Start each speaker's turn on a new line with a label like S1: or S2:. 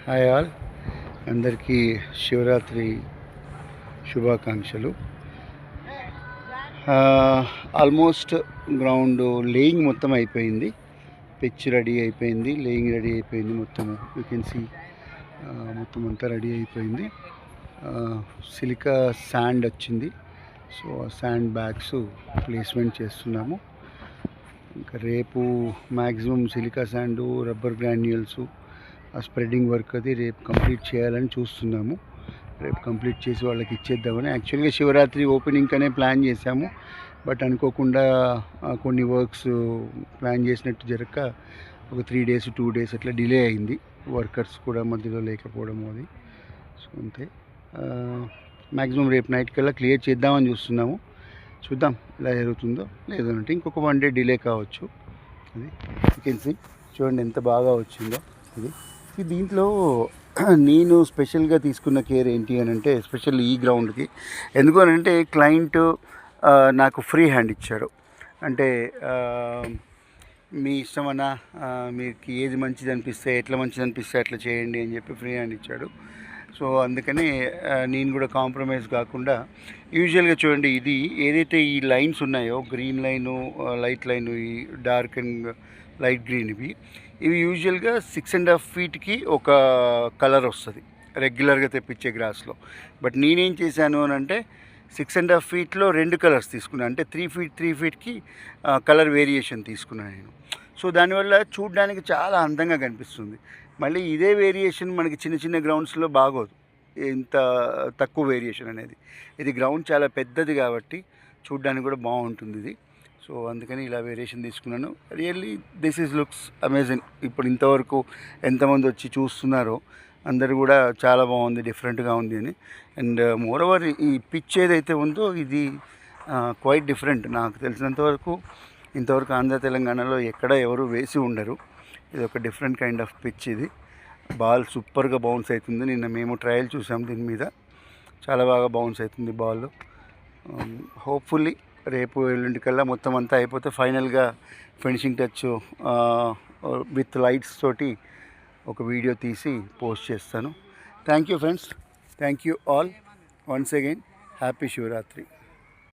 S1: Hi all, అందరికీ శివరాత్రి శుభాకాంక్షలు. Almost ground laying మొత్తం అయిపోయింది, పిచ్ రెడీ అయిపోయింది, లేయింగ్ రెడీ అయిపోయింది, మొత్తము యూ కెన్ సీ మొత్తం అంతా రెడీ అయిపోయింది. సిలికా శాండ్ వచ్చింది, సో ఆ శాండ్ బ్యాగ్స్ ప్లేస్మెంట్ చేస్తున్నాము. ఇంకా రేపు maximum silica sand, rubber granules, ఆ స్ప్రెడ్డింగ్ వర్క్ అది రేపు కంప్లీట్ చేయాలని చూస్తున్నాము. రేపు కంప్లీట్ చేసి వాళ్ళకి ఇచ్చేద్దామని. యాక్చువల్గా శివరాత్రి ఓపెనింగ్ అనే ప్లాన్ చేశాము, బట్ అనుకోకుండా కొన్ని వర్క్స్ ప్లాన్ చేసినట్టు జరగక ఒక 3 days 2 days అట్లా డిలే అయింది. వర్కర్స్ కూడా మధ్యలో లేకపోవడం అది. సో అంతే, మ్యాక్సిమం రేపు నైట్ కల్లా క్లియర్ చేద్దామని చూస్తున్నాము. చూద్దాం ఎలా జరుగుతుందో. లేదంటే ఇంకొక 1 day డిలే కావచ్చు. అది చికెన్ సి చూడండి ఎంత బాగా వచ్చిందో. ఇది దీంట్లో నేను స్పెషల్గా తీసుకున్న కేర్ ఏంటి అని అంటే, ఎస్పెషల్లీ ఈ గ్రౌండ్కి ఎందుకు అని అంటే, క్లయింట్ నాకు ఫ్రీ హ్యాండ్ ఇచ్చాడు. అంటే మీ ఇష్టమన్నా, మీకు ఏది మంచిది అనిపిస్తే, ఎట్లా మంచిది అనిపిస్తే అట్లా చేయండి అని చెప్పి ఫ్రీ హ్యాండ్ ఇచ్చాడు. సో అందుకని నేను కూడా కాంప్రమైజ్ కాకుండా, యూజువల్గా చూడండి ఇది ఏదైతే ఈ లైన్స్ ఉన్నాయో, గ్రీన్ లైను, లైట్ లైను, ఈ డార్క్ అండ్ లైట్ గ్రీన్, ఇవి యూజువల్గా 6.5 feetకి ఒక కలర్ వస్తుంది రెగ్యులర్గా తెప్పించే గ్రాస్లో. బట్ నేనేం చేశాను అని అంటే, 6.5 feetలో 2 కలర్స్ తీసుకున్నాను. అంటే 3 feetకి కలర్ వేరియేషన్ తీసుకున్నాను నేను. సో దానివల్ల చూడడానికి చాలా అందంగా కనిపిస్తుంది. మళ్ళీ ఇదే వేరియేషన్ మనకి చిన్న చిన్న గ్రౌండ్స్లో బాగోదు, ఇంత తక్కువ వేరియేషన్ అనేది. ఇది గ్రౌండ్ చాలా పెద్దది కాబట్టి చూడడానికి కూడా బాగుంటుంది ఇది. సో అందుకని ఇలా వేరియేషన్ తీసుకున్నాను. Really this is looks amazing. ఇప్పుడు ఇంతవరకు ఎంతమంది వచ్చి చూస్తున్నారో అందరు కూడా చాలా బాగుంది, డిఫరెంట్గా ఉంది అని. అండ్ మోర్ ఓవర్ ఈ పిచ్ ఏదైతే ఉందో ఇది క్వైట్ డిఫరెంట్. నాకు తెలిసినంతవరకు ఇంతవరకు ఆంధ్ర తెలంగాణలో ఎక్కడ ఎవరు వేసి ఉండరు. ఇది ఒక డిఫరెంట్ కైండ్ ఆఫ్ పిచ్. ఇది బాల్ సూపర్గా బౌన్స్ అవుతుంది. నిన్న మేము ట్రయల్ చూసాం, దీని మీద చాలా బాగా బౌన్స్ అవుతుంది బాల్. హోప్ఫుల్లీ రేపు ఎల్లుండి కల్లా మొత్తం అంతా అయిపోతే ఫైనల్గా ఫినిషింగ్ టచ్ విత్ లైట్స్ తోటి ఒక వీడియో తీసి పోస్ట్ చేస్తాను. Thank you friends, thank you all once again. Happy Shivaratri.